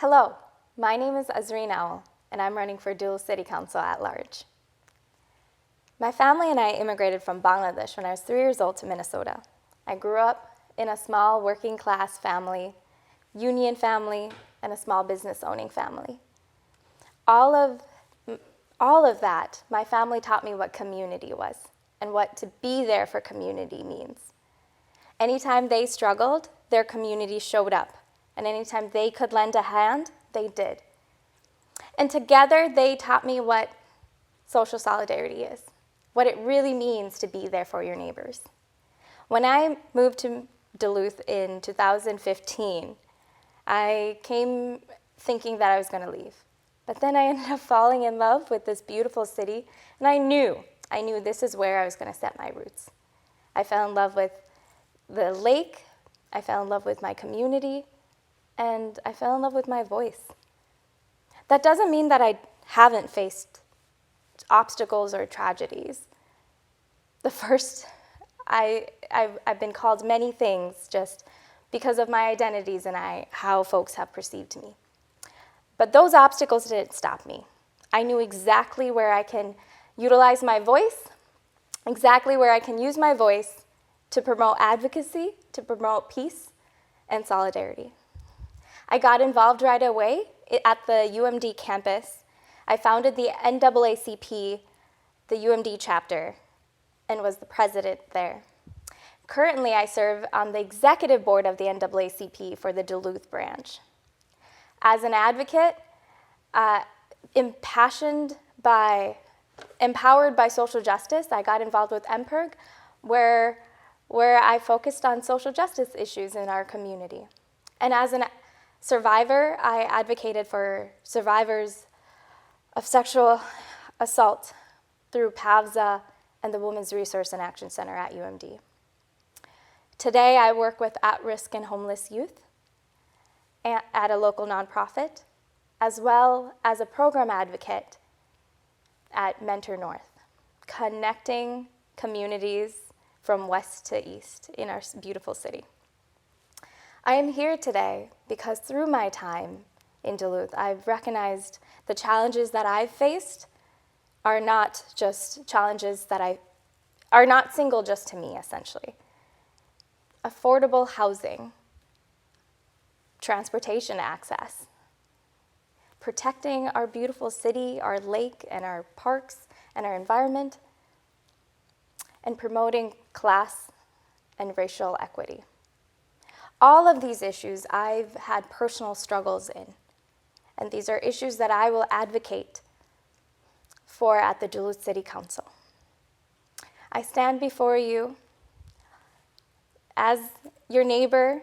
Hello, my name is Azreen Owl, and I'm running for Duluth City Council at large. My family and I immigrated from Bangladesh when I was 3 years old to Minnesota. I grew up in a small working class family, union family, and a small business owning family. All of that, my family taught me what community was and what to be there for community means. Anytime they struggled, their community showed up. And anytime they could lend a hand, they did. And together, they taught me what social solidarity is, what it really means to be there for your neighbors. When I moved to Duluth in 2015, I came thinking that I was going to leave. But then I ended up falling in love with this beautiful city, and I knew this is where I was going to set my roots. I fell in love with the lake, I fell in love with my community, and I fell in love with my voice. That doesn't mean that I haven't faced obstacles or tragedies. I've been called many things just because of my identities and how folks have perceived me. But those obstacles didn't stop me. I knew exactly where I can utilize my voice, exactly where I can use my voice to promote advocacy, to promote peace and solidarity. I got involved right away at the UMD campus. I founded the NAACP, the UMD chapter, and was the president there. Currently, I serve on the executive board of the NAACP for the Duluth branch. As an advocate, empowered by social justice, I got involved with MPIRG, where I focused on social justice issues in our community. And as a survivor, I advocated for survivors of sexual assault through PAVSA and the Women's Resource and Action Center at UMD. Today, I work with at-risk and homeless youth at a local nonprofit, as well as a program advocate at Mentor North, connecting communities from west to east in our beautiful city. I am here today because through my time in Duluth, I've recognized the challenges that I've faced are not just challenges that are not single just to me, essentially. Affordable housing, transportation access, protecting our beautiful city, our lake, and our parks, and our environment, and promoting class and racial equity. All of these issues I've had personal struggles in, and these are issues that I will advocate for at the Duluth City Council. I stand before you as your neighbor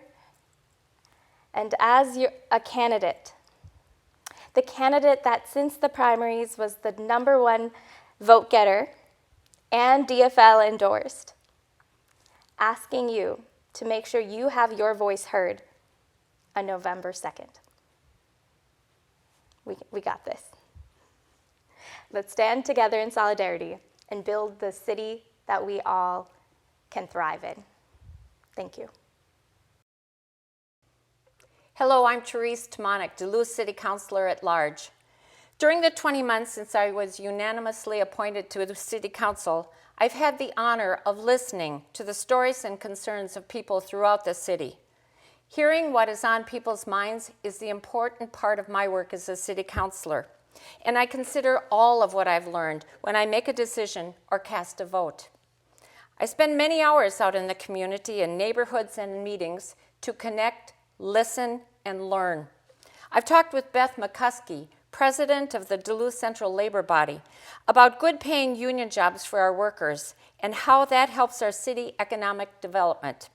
and as a candidate, the candidate that since the primaries was the #1 vote getter and DFL endorsed, asking you to make sure you have your voice heard on November 2nd. We got this. Let's stand together in solidarity and build the city that we all can thrive in. Thank you. Hello, I'm Therese Timonek, Duluth City Councilor at Large. During the 20 months since I was unanimously appointed to the City Council, I've had the honor of listening to the stories and concerns of people throughout the city. Hearing what is on people's minds is the important part of my work as a city councilor, and I consider all of what I've learned when I make a decision or cast a vote. I spend many hours out in the community in neighborhoods and meetings to connect, listen, and learn. I've talked with Beth McCuskey, president of the Duluth Central Labor Body, about good-paying union jobs for our workers and how that helps our city economic development.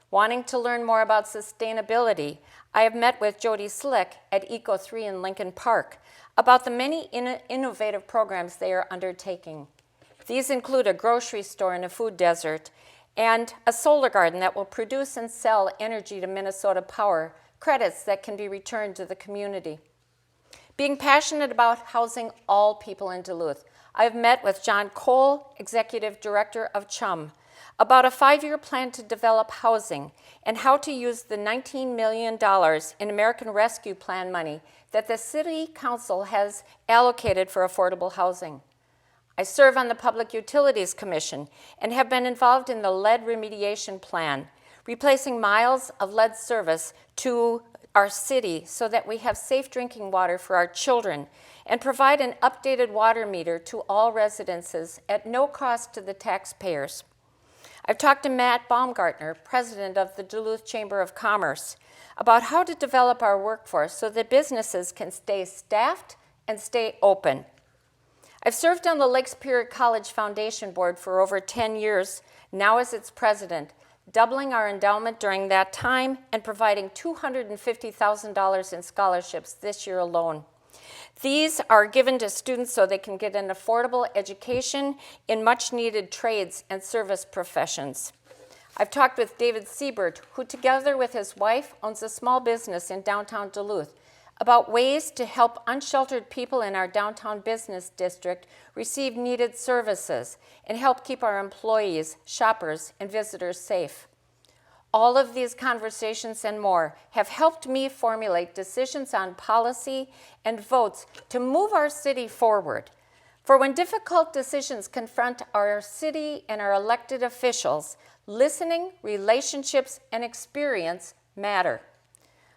Wanting to learn more about sustainability, I have met with Jody Slick at Eco3 in Lincoln Park about the many innovative programs they are undertaking. These include a grocery store in a food desert and a solar garden that will produce and sell energy to Minnesota Power, credits that can be returned to the community. Being passionate about housing all people in Duluth, I've met with John Cole, Executive Director of CHUM, about a 5-year plan to develop housing and how to use the $19 million in American Rescue Plan money that the City Council has allocated for affordable housing. I serve on the Public Utilities Commission and have been involved in the lead remediation plan, replacing miles of lead service to our city so that we have safe drinking water for our children, and provide an updated water meter to all residences at no cost to the taxpayers. I've talked to Matt Baumgartner, president of the Duluth Chamber of Commerce, about how to develop our workforce so that businesses can stay staffed and stay open. I've served on the Lake Superior College Foundation Board for over 10 years, now as its president, doubling our endowment during that time and providing $250,000 in scholarships this year alone. These are given to students so they can get an affordable education in much-needed trades and service professions. I've talked with David Siebert, who together with his wife owns a small business in downtown Duluth, about ways to help unsheltered people in our downtown business district receive needed services and help keep our employees, shoppers, and visitors safe. All of these conversations and more have helped me formulate decisions on policy and votes to move our city forward. For when difficult decisions confront our city and our elected officials, listening, relationships, and experience matter.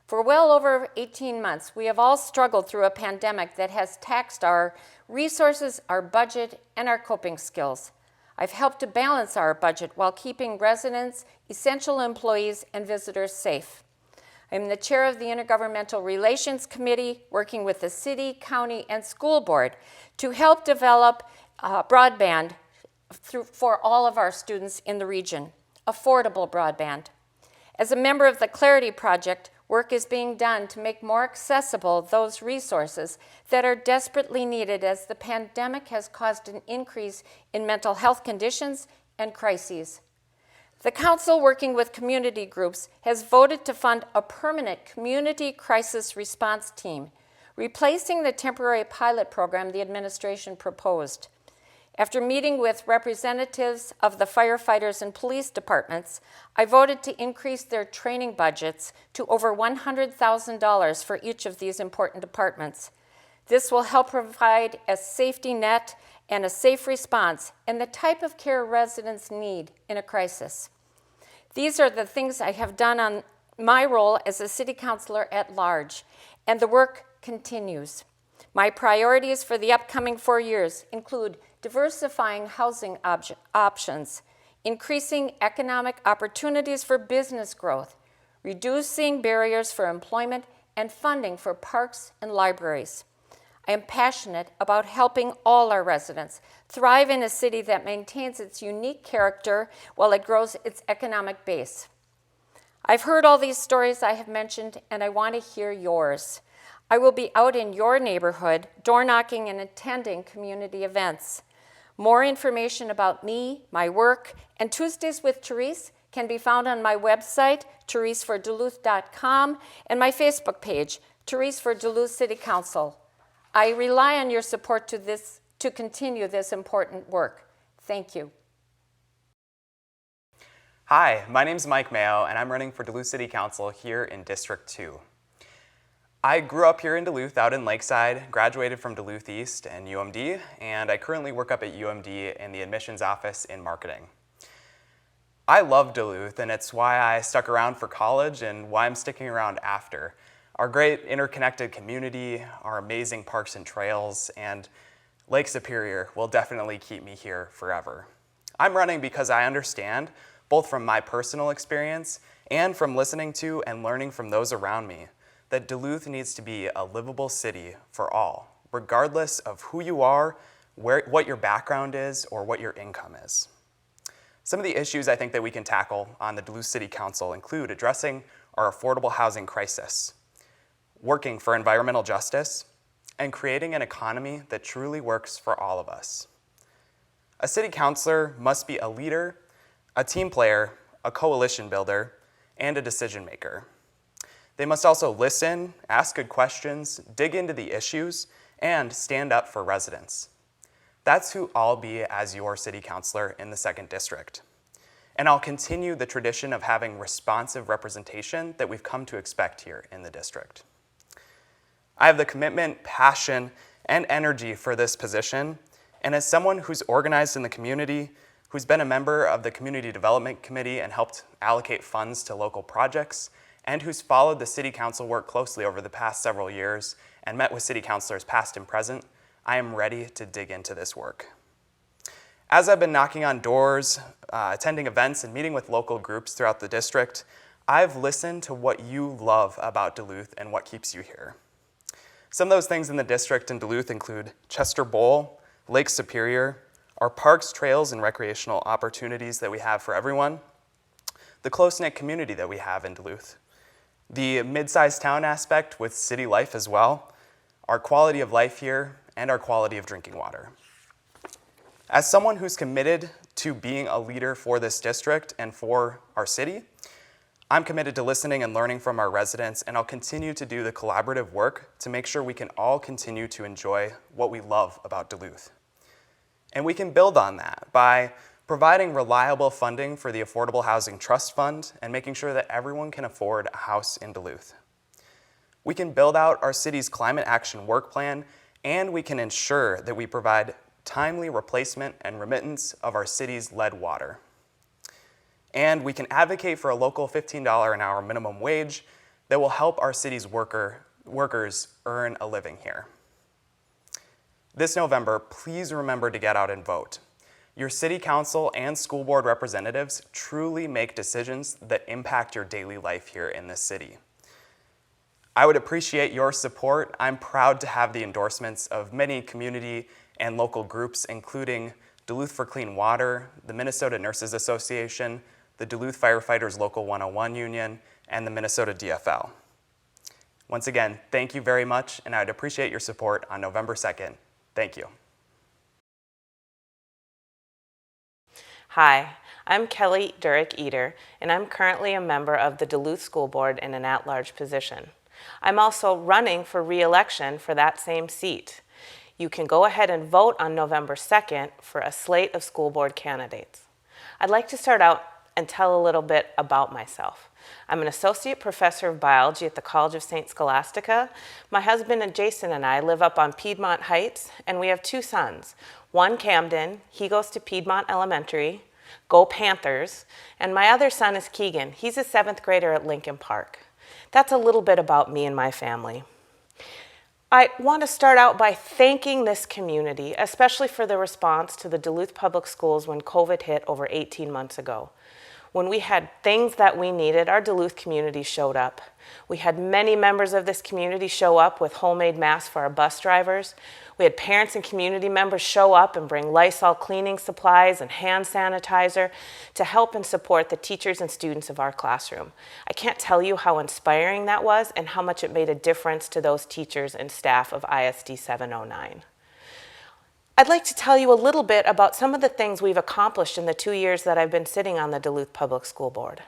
For well over 18 months, we have all struggled through a pandemic that has taxed our resources, our budget, and our coping skills. I've helped to balance our budget while keeping residents, essential employees, and visitors safe. I'm the chair of the Intergovernmental Relations Committee, working with the city, county, and school board to help develop broadband for all of our students in the region, affordable broadband. As a member of the Clarity Project, work is being done to make more accessible those resources that are desperately needed as the pandemic has caused an increase in mental health conditions and crises. The council, working with community groups, has voted to fund a permanent community crisis response team, replacing the temporary pilot program the administration proposed. After meeting with representatives of the firefighters and police departments, I voted to increase their training budgets to over $100,000 for each of these important departments. This will help provide a safety net and a safe response and the type of care residents need in a crisis. These are the things I have done on my role as a city councilor at large, and the work continues. My priorities for the upcoming 4 years include diversifying housing options, increasing economic opportunities for business growth, reducing barriers for employment, and funding for parks and libraries. I am passionate about helping all our residents thrive in a city that maintains its unique character while it grows its economic base. I've heard all these stories I have mentioned, and I want to hear yours. I will be out in your neighborhood, door knocking and attending community events. More information about me, my work, and Tuesdays with Therese can be found on my website, thereseforduluth.com, and my Facebook page, Therese for Duluth City Council. I rely on your support to continue this important work. Thank you. Hi, my name is Mike Mayo, and I'm running for Duluth City Council here in District 2. I grew up here in Duluth, out in Lakeside, graduated from Duluth East and UMD, and I currently work up at UMD in the admissions office in marketing. I love Duluth, and it's why I stuck around for college and why I'm sticking around after. Our great interconnected community, our amazing parks and trails, and Lake Superior will definitely keep me here forever. I'm running because I understand, both from my personal experience and from listening to and learning from those around me, that Duluth needs to be a livable city for all, regardless of who you are, what your background is, or what your income is. Some of the issues I think that we can tackle on the Duluth City Council include addressing our affordable housing crisis, working for environmental justice, and creating an economy that truly works for all of us. A city councilor must be a leader, a team player, a coalition builder, and a decision maker. They must also listen, ask good questions, dig into the issues, and stand up for residents. That's who I'll be as your city councilor in the 2nd District. and I'll continue the tradition of having responsive representation that we've come to expect here in the district. I have the commitment, passion, and energy for this position, and as someone who's organized in the community, who's been a member of the Community Development Committee and helped allocate funds to local projects, and who's followed the City Council work closely over the past several years and met with City Councilors past and present, I am ready to dig into this work. As I've been knocking on doors, attending events, and meeting with local groups throughout the district, I've listened to what you love about Duluth and what keeps you here. Some of those things in the district in Duluth include Chester Bowl, Lake Superior, our parks, trails, and recreational opportunities that we have for everyone, the close-knit community that we have in Duluth, the mid-sized town aspect with city life as well, our quality of life here, and our quality of drinking water. As someone who's committed to being a leader for this district and for our city, I'm committed to listening and learning from our residents, and I'll continue to do the collaborative work to make sure we can all continue to enjoy what we love about Duluth. And we can build on that by providing reliable funding for the Affordable Housing Trust Fund and making sure that everyone can afford a house in Duluth. We can build out our city's climate action work plan, and we can ensure that we provide timely replacement and remittance of our city's lead water. And we can advocate for a local $15 an hour minimum wage that will help our city's workers earn a living here. This November, please remember to get out and vote. Your city council and school board representatives truly make decisions that impact your daily life here in this city. I would appreciate your support. I'm proud to have the endorsements of many community and local groups, including Duluth for Clean Water, the Minnesota Nurses Association, the Duluth Firefighters Local 101 Union, and the Minnesota DFL. Once again, thank you very much, and I'd appreciate your support on November 2nd. Thank you. Hi, I'm Kelly Durrick Eater, and I'm currently a member of the Duluth School Board in an at-large position. I'm also running for re-election for that same seat. You can go ahead and vote on November 2nd for a slate of school board candidates. I'd like to start out and tell a little bit about myself. I'm an associate professor of biology at the College of St. Scholastica. My husband and Jason and I live up on Piedmont Heights, and we have two sons. One, Camden, he goes to Piedmont Elementary, go Panthers, and my other son is Keegan. He's a 7th grader at Lincoln Park. That's a little bit about me and my family. I want to start out by thanking this community, especially for the response to the Duluth Public Schools when COVID hit over 18 months ago. When we had things that we needed, our Duluth community showed up. We had many members of this community show up with homemade masks for our bus drivers. We had parents and community members show up and bring Lysol cleaning supplies and hand sanitizer to help and support the teachers and students of our classroom. I can't tell you how inspiring that was and how much it made a difference to those teachers and staff of ISD 709. I'd like to tell you a little bit about some of the things we've accomplished in the 2 years that I've been sitting on the Duluth Public School Board.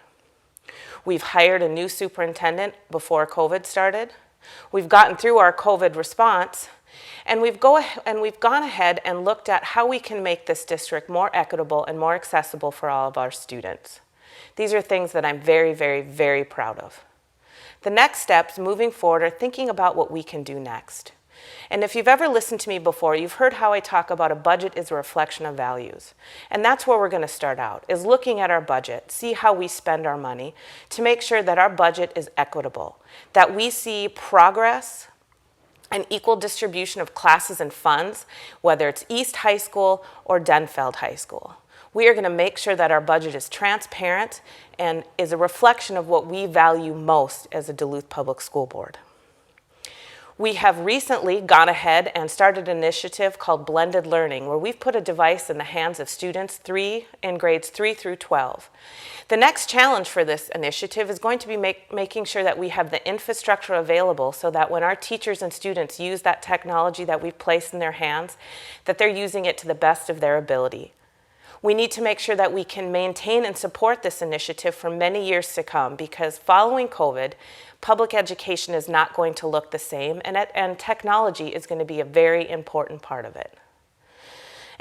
We've hired a new superintendent before COVID started. We've gotten through our COVID response, and we've gone ahead and looked at how we can make this district more equitable and more accessible for all of our students. These are things that I'm very, very, very proud of. The next steps moving forward are thinking about what we can do next. And if you've ever listened to me before, you've heard how I talk about a budget is a reflection of values. And that's where we're going to start out, is looking at our budget, see how we spend our money to make sure that our budget is equitable, that we see progress and equal distribution of classes and funds, whether it's East High School or Denfeld High School. We are going to make sure that our budget is transparent and is a reflection of what we value most as a Duluth Public School Board. We have recently gone ahead and started an initiative called Blended Learning, where we've put a device in the hands of students in grades 3 through 12. The next challenge for this initiative is going to be making sure that we have the infrastructure available so that when our teachers and students use that technology that we've placed in their hands, that they're using it to the best of their ability. We need to make sure that we can maintain and support this initiative for many years to come, because following COVID, public education is not going to look the same, and technology is going to be a very important part of it.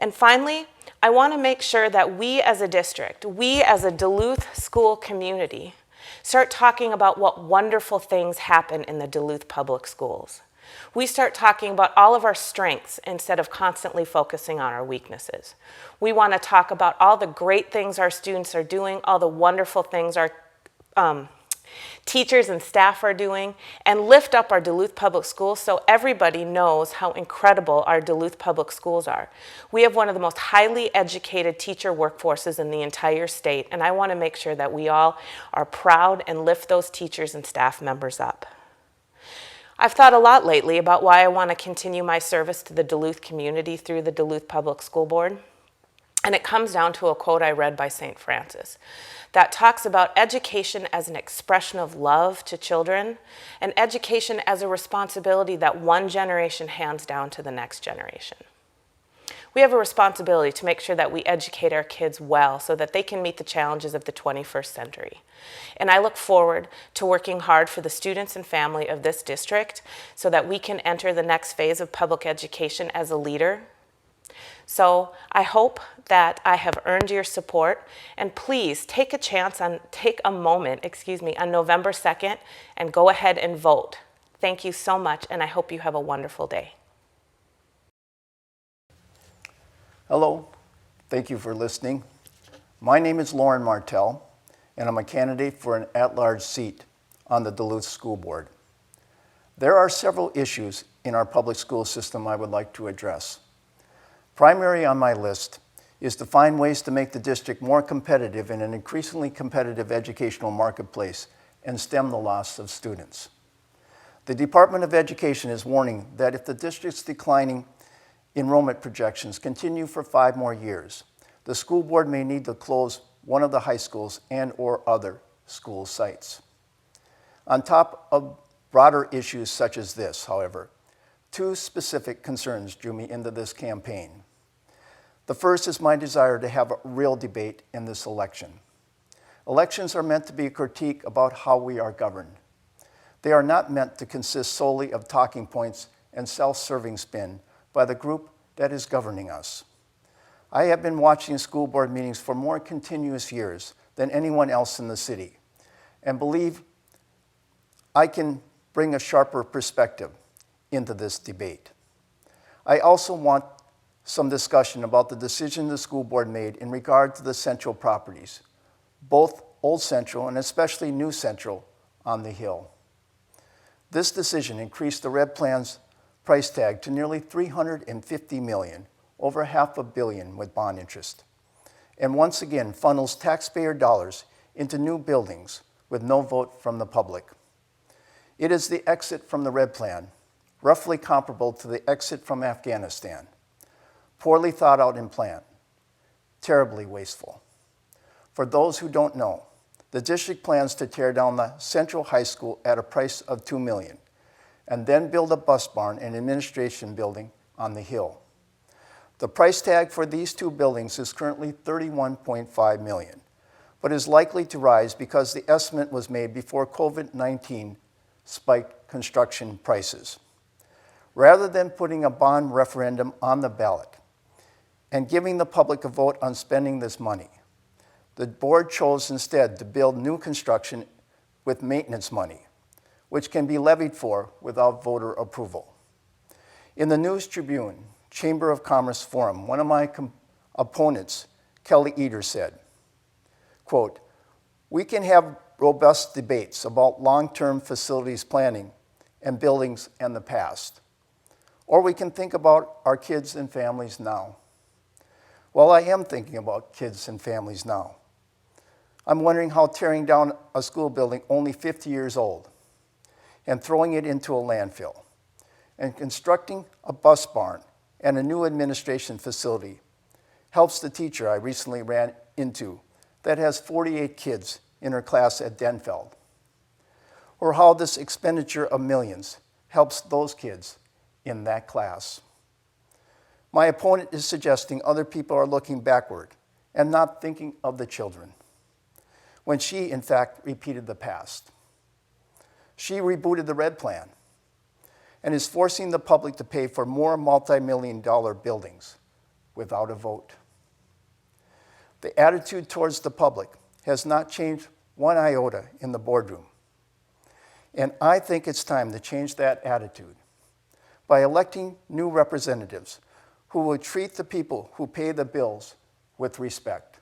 And finally, I want to make sure that we as a district, we as a Duluth school community, start talking about what wonderful things happen in the Duluth public schools. We start talking about all of our strengths instead of constantly focusing on our weaknesses. We want to talk about all the great things our students are doing, all the wonderful things our teachers and staff are doing, and lift up our Duluth public schools so everybody knows how incredible our Duluth public schools are. We have one of the most highly educated teacher workforces in the entire state, and I want to make sure that we all are proud and lift those teachers and staff members up. I've thought a lot lately about why I want to continue my service to the Duluth community through the Duluth Public School Board, and it comes down to a quote I read by St. Francis that talks about education as an expression of love to children and education as a responsibility that one generation hands down to the next generation. We have a responsibility to make sure that we educate our kids well so that they can meet the challenges of the 21st century. And I look forward to working hard for the students and family of this district so that we can enter the next phase of public education as a leader. So I hope that I have earned your support, and please take a moment on November 2nd and go ahead and vote. Thank you so much, and I hope you have a wonderful day. Hello, thank you for listening. My name is Lauren Martel, and I'm a candidate for an at-large seat on the Duluth School Board. There are several issues in our public school system I would like to address. Primary on my list is to find ways to make the district more competitive in an increasingly competitive educational marketplace and stem the loss of students. The Department of Education is warning that if the district's declining enrollment projections continue for 5 more years, the school board may need to close one of the high schools and/or other school sites. On top of broader issues such as this, however, 2 specific concerns drew me into this campaign. The first is my desire to have a real debate in this election. Elections are meant to be a critique about how we are governed. They are not meant to consist solely of talking points and self-serving spin by the group that is governing us. I have been watching school board meetings for more continuous years than anyone else in the city, and believe I can bring a sharper perspective into this debate. I also want some discussion about the decision the school board made in regard to the Central properties, both Old Central and especially New Central on the Hill. This decision increased the Red Plan's price tag to nearly $350 million, over $500 million with bond interest, and once again funnels taxpayer dollars into new buildings with no vote from the public. It is the exit from the Red Plan, roughly comparable to the exit from Afghanistan. Poorly thought out and planned, terribly wasteful. For those who don't know, the district plans to tear down the Central High School at a price of $2 million, and then build a bus barn and administration building on the Hill. The price tag for these 2 buildings is currently $31.5 million, but is likely to rise because the estimate was made before COVID-19 spiked construction prices. Rather than putting a bond referendum on the ballot and giving the public a vote on spending this money, the board chose instead to build new construction with maintenance money, which can be levied for without voter approval. In the News Tribune Chamber of Commerce Forum, one of my opponents, Kelly Eder, said, quote, "We can have robust debates about long-term facilities planning and buildings and the past, or we can think about our kids and families now." Well, I am thinking about kids and families now. I'm wondering how tearing down a school building only 50 years old and throwing it into a landfill and constructing a bus barn and a new administration facility helps the teacher I recently ran into that has 48 kids in her class at Denfeld, or how this expenditure of millions helps those kids in that class. My opponent is suggesting other people are looking backward and not thinking of the children, when she, in fact, repeated the past. She rebooted the Red Plan and is forcing the public to pay for more multi-million-dollar buildings without a vote. The attitude towards the public has not changed one iota in the boardroom. And I think it's time to change that attitude by electing new representatives who will treat the people who pay the bills with respect.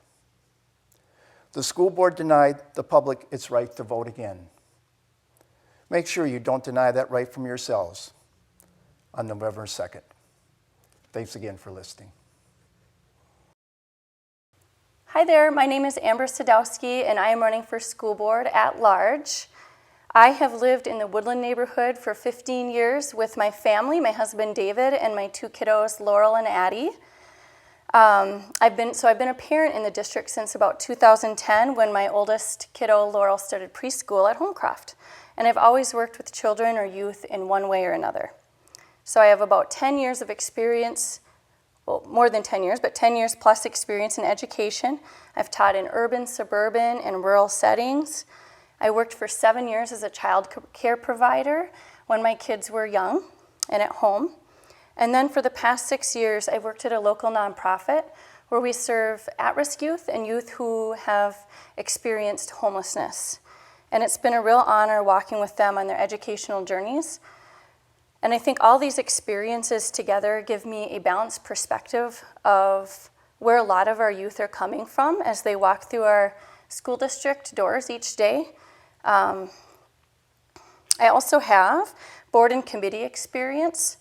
The school board denied the public its right to vote again. Make sure you don't deny that right from yourselves on November 2nd. Thanks again for listening. Hi there, my name is Amber Sadowsky and I am running for school board at large. I have lived in the Woodland neighborhood for 15 years with my family, my husband David, and my two kiddos, Laurel and Addie. I've been a parent in the district since about 2010 when my oldest kiddo, Laurel, started preschool at Homecroft. And I've always worked with children or youth in one way or another. So I have about 10 years of experience, well, more than 10 years, but 10 years plus experience in education. I've taught in urban, suburban, and rural settings. I worked for 7 years as a child care provider when my kids were young and at home. And then for the past 6 years, I've worked at a local nonprofit where we serve at-risk youth and youth who have experienced homelessness. And it's been a real honor walking with them on their educational journeys. And I think all these experiences together give me a balanced perspective of where a lot of our youth are coming from as they walk through our school district doors each day. I also have board and committee experience.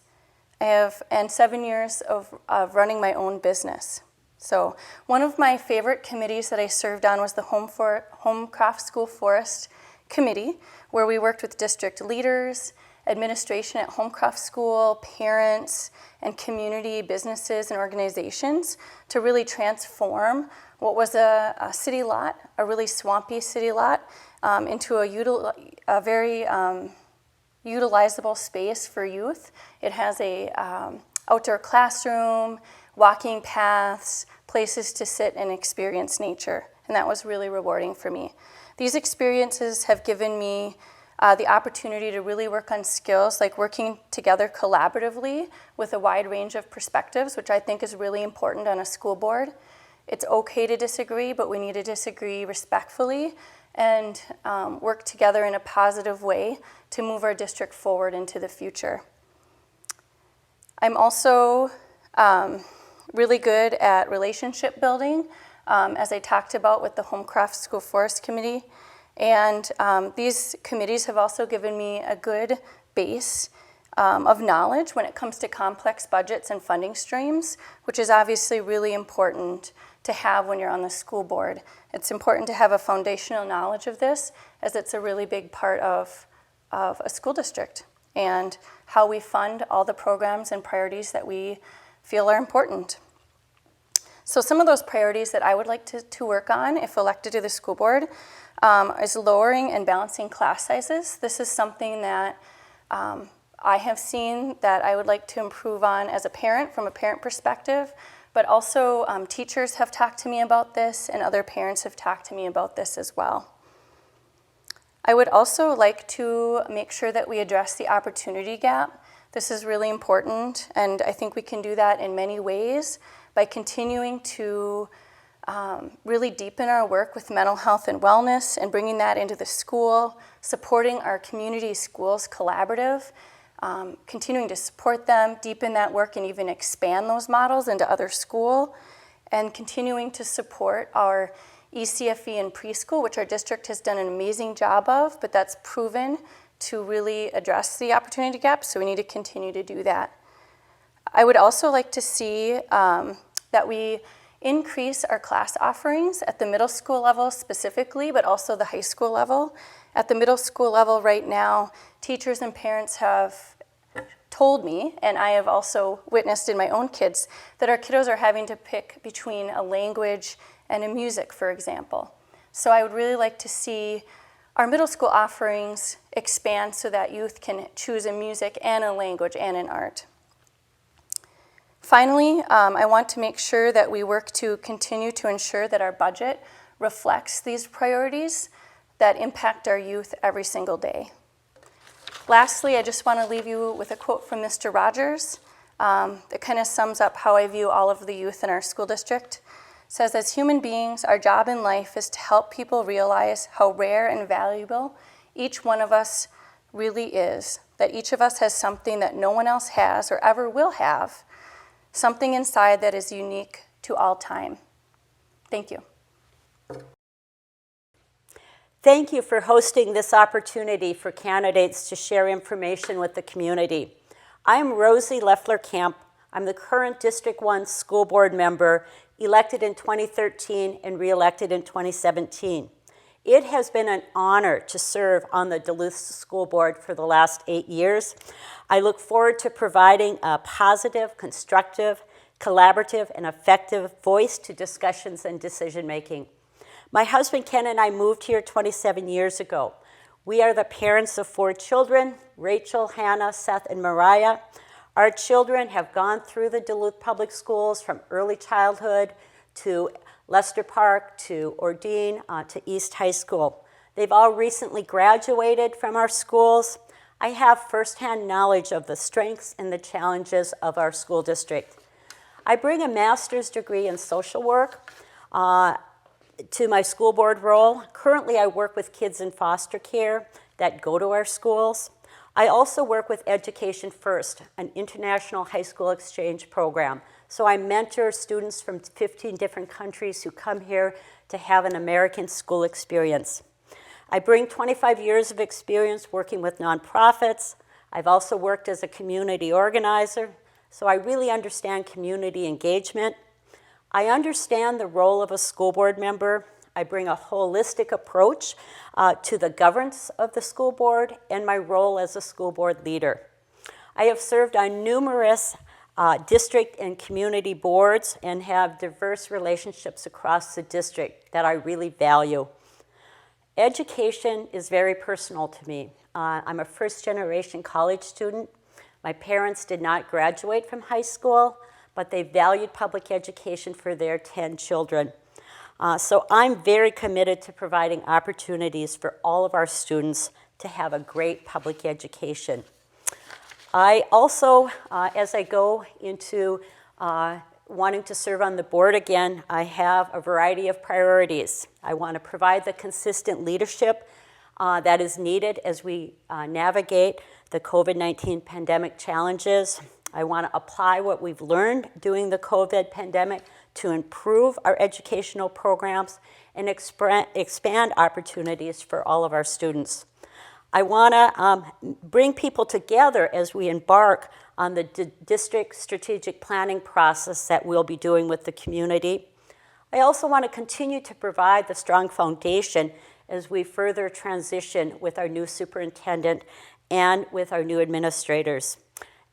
And 7 years of running my own business. So one of my favorite committees that I served on was the Homecroft School Forest Committee, where we worked with district leaders, administration at Homecroft School, parents, and community businesses and organizations to really transform what was a city lot, a really swampy city lot, into a very utilizable space for youth. It has a outdoor classroom, walking paths, places to sit and experience nature, and that was really rewarding for me. These experiences have given me the opportunity to really work on skills like working together collaboratively with a wide range of perspectives, which I think is really important on a school board. It's okay to disagree, but we need to disagree respectfully and work together in a positive way to move our district forward into the future. I'm also really good at relationship building, as I talked about with the Homecroft School Forest Committee. And these committees have also given me a good base of knowledge when it comes to complex budgets and funding streams, which is obviously really important to have when you're on the school board. It's important to have a foundational knowledge of this, as it's a really big part of a school district and how we fund all the programs and priorities that we feel are important. So some of those priorities that I would like to work on if elected to the school board is lowering and balancing class sizes. This is something that I have seen that I would like to improve on as a parent, from a parent perspective, but also teachers have talked to me about this and other parents have talked to me about this as well. I would also like to make sure that we address the opportunity gap. This is really important, and I think we can do that in many ways by continuing to really deepen our work with mental health and wellness and bringing that into the school, supporting our community schools collaborative, continuing to support them, deepen that work, and even expand those models into other schools, and continuing to support our ECFE and preschool, which our district has done an amazing job of, but that's proven to really address the opportunity gap, so we need to continue to do that. I would also like to see that we increase our class offerings at the middle school level specifically, but also the high school level. At the middle school level right now, teachers and parents have told me, and I have also witnessed in my own kids, that our kiddos are having to pick between a language and a music, for example. So I would really like to see our middle school offerings expand so that youth can choose a music and a language and an art. Finally, I want to make sure that we work to continue to ensure that our budget reflects these priorities that impact our youth every single day. Lastly, I just want to leave you with a quote from Mr. Rogers. that kind of sums up how I view all of the youth in our school district. It says, as human beings, our job in life is to help people realize how rare and valuable each one of us really is, that each of us has something that no one else has or ever will have, something inside that is unique to all time. Thank you. Thank you for hosting this opportunity for candidates to share information with the community. I'm Rosie Leffler. I'm the current District 1 school board member, elected in 2013 and re-elected in 2017. It has been an honor to serve on the Duluth School Board for the last 8 years. I look forward to providing a positive, constructive, collaborative, and effective voice to discussions and decision-making. My husband Ken and I moved here 27 years ago. We are the parents of 4 children, Rachel, Hannah, Seth, and Mariah. Our children have gone through the Duluth Public Schools from early childhood to Lester Park to Ordine to East High School. They've all recently graduated from our schools. I have firsthand knowledge of the strengths and the challenges of our school district. I bring a master's degree in social work to my school board role. Currently, I work with kids in foster care that go to our schools. I also work with Education First, an international high school exchange program. So I mentor students from 15 different countries who come here to have an American school experience. I bring 25 years of experience working with nonprofits. I've also worked as a community organizer, so I really understand community engagement. I understand the role of a school board member. I bring a holistic approach to the governance of the school board and my role as a school board leader. I have served on numerous district and community boards and have diverse relationships across the district that I really value. Education is very personal to me. I'm a first-generation college student. My parents did not graduate from high school, but they valued public education for their 10 children. So I'm very committed to providing opportunities for all of our students to have a great public education. I also, as I go into wanting to serve on the board again, I have a variety of priorities. I want to provide the consistent leadership that is needed as we navigate the COVID-19 pandemic challenges. I want to apply what we've learned during the COVID pandemic to improve our educational programs and expand opportunities for all of our students. I want to bring people together as we embark on the district strategic planning process that we'll be doing with the community. I also want to continue to provide the strong foundation as we further transition with our new superintendent and with our new administrators.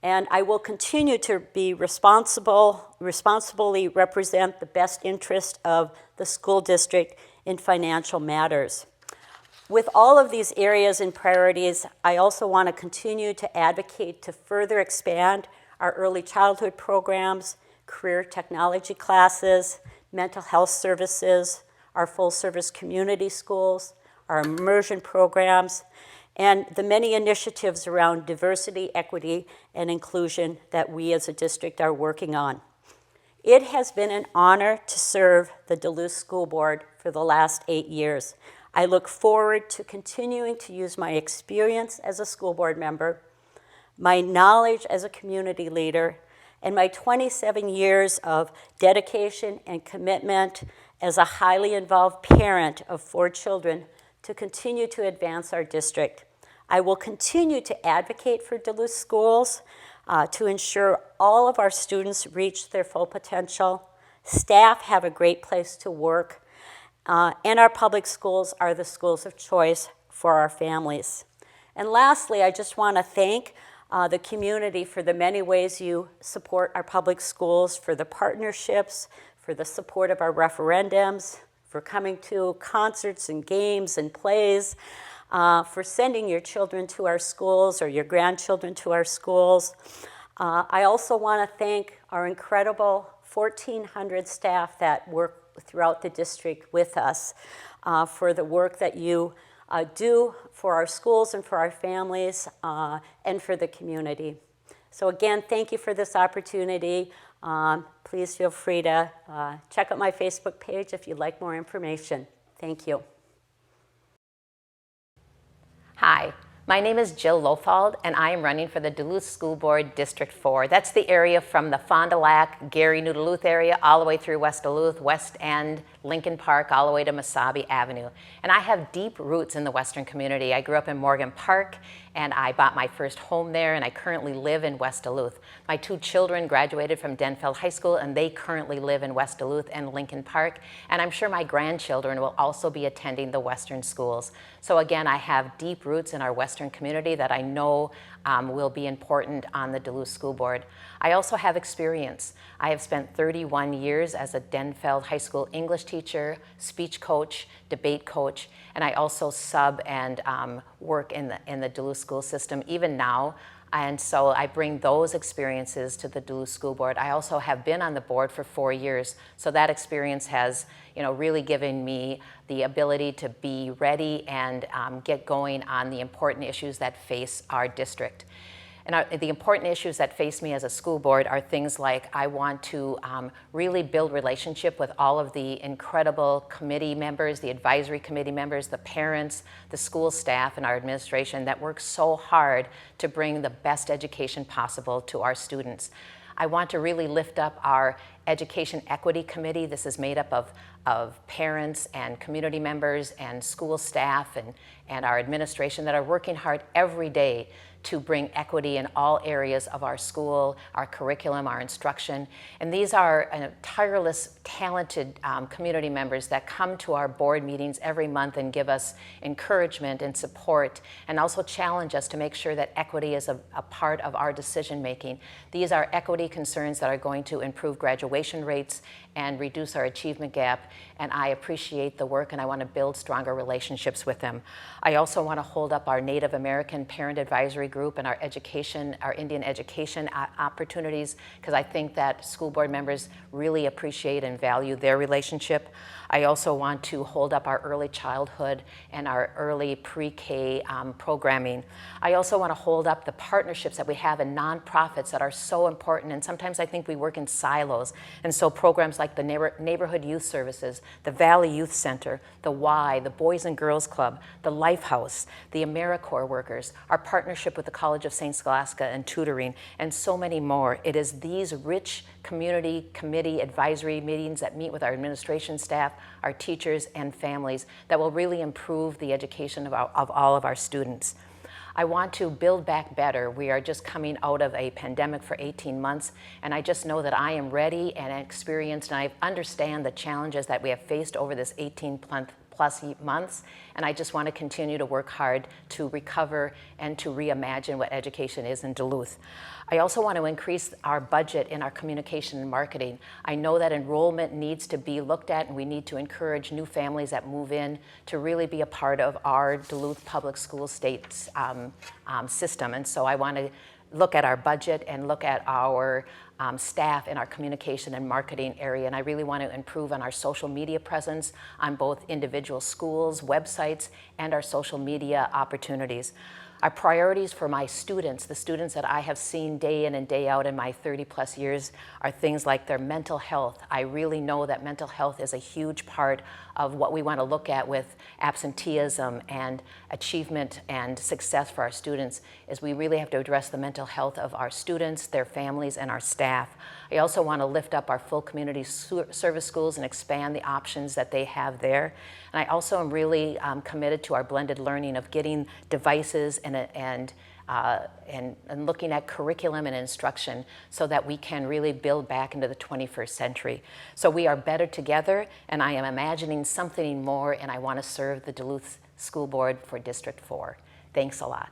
And I will continue to be responsibly represent the best interest of the school district in financial matters. With all of these areas and priorities, I also want to continue to advocate to further expand our early childhood programs, career technology classes, mental health services, our full-service community schools, our immersion programs, and the many initiatives around diversity, equity, and inclusion that we as a district are working on. It has been an honor to serve the Duluth School Board for the last 8 years. I look forward to continuing to use my experience as a school board member, my knowledge as a community leader, and my 27 years of dedication and commitment as a highly involved parent of 4 children to continue to advance our district. I will continue to advocate for Duluth schools to ensure all of our students reach their full potential, staff have a great place to work, and our public schools are the schools of choice for our families. And lastly, I just want to thank the community for the many ways you support our public schools, for the partnerships, for the support of our referendums, for coming to concerts and games and plays, for sending your children to our schools or your grandchildren to our schools. I also want to thank our incredible 1,400 staff that work throughout the district with us for the work that you do for our schools and for our families and for the community. So again, thank you for this opportunity. Please feel free to check out my Facebook page if you'd like more information. Thank you. Hi, my name is Jill Lofald, and I am running for the Duluth School Board District 4. That's the area from the Fond du Lac, Gary, New Duluth area, all the way through West Duluth, West End, Lincoln Park, all the way to Mesabi Avenue. And I have deep roots in the Western community. I grew up in Morgan Park, and I bought my first home there, and I currently live in West Duluth. My 2 children graduated from Denfeld High School, and they currently live in West Duluth and Lincoln Park, and I'm sure my grandchildren will also be attending the Western schools. So again, I have deep roots in our Western community that I know will be important on the Duluth School Board. I also have experience. I have spent 31 years as a Denfeld High School English teacher, speech coach, debate coach, and I also sub and work in the Duluth school system even now. And so I bring those experiences to the Duluth School Board. I also have been on the board for 4 years, so that experience has, really given me the ability to be ready and get going on the important issues that face our district. And the important issues that face me as a school board are things like I want to really build relationship with all of the incredible committee members, the advisory committee members, the parents, the school staff, and our administration that work so hard to bring the best education possible to our students. I want to really lift up our Education Equity Committee. This is made up of parents and community members and school staff and our administration that are working hard every day to bring equity in all areas of our school, our curriculum, our instruction. And these are tireless, talented community members that come to our board meetings every month and give us encouragement and support, and also challenge us to make sure that equity is a part of our decision making. These are equity concerns that are going to improve graduation rates and reduce our achievement gap, and I appreciate the work and I want to build stronger relationships with them. I also want to hold up our Native American Parent Advisory Group and our Indian education opportunities, because I think that school board members really appreciate and value their relationship. I also want to hold up our early childhood and our early pre-K programming. I also want to hold up the partnerships that we have in nonprofits that are so important, and sometimes I think we work in silos. And so programs like the Neighborhood Youth Services, the Valley Youth Center, the Y, the Boys and Girls Club, the Lifehouse, the AmeriCorps workers, our partnership with the College of St. Scholastica and tutoring, and so many more. It is these rich community committee advisory meetings that meet with our administration staff, our teachers, and families that will really improve the education of all of our students. I want to build back better. We are just coming out of a pandemic for 18 months, and I just know that I am ready and experienced, and I understand the challenges that we have faced over this 18+ months, and I just want to continue to work hard to recover and to reimagine what education is in Duluth. I also want to increase our budget in our communication and marketing. I know that enrollment needs to be looked at, and we need to encourage new families that move in to really be a part of our Duluth Public School State's system. And so I want to look at our budget and look at our staff in our communication and marketing area. And I really want to improve on our social media presence on both individual schools, websites, and our social media opportunities. Our priorities for my students, the students that I have seen day in and day out in my 30+ years, are things like their mental health. I really know that mental health is a huge part of what we want to look at with absenteeism and achievement and success for our students, is we really have to address the mental health of our students, their families, and our staff. I also want to lift up our full community service schools and expand the options that they have there. And I also am really committed to our blended learning of getting devices and looking at curriculum and instruction so that we can really build back into the 21st century. So we are better together, and I am imagining something more, and I want to serve the Duluth School Board for District 4. Thanks a lot.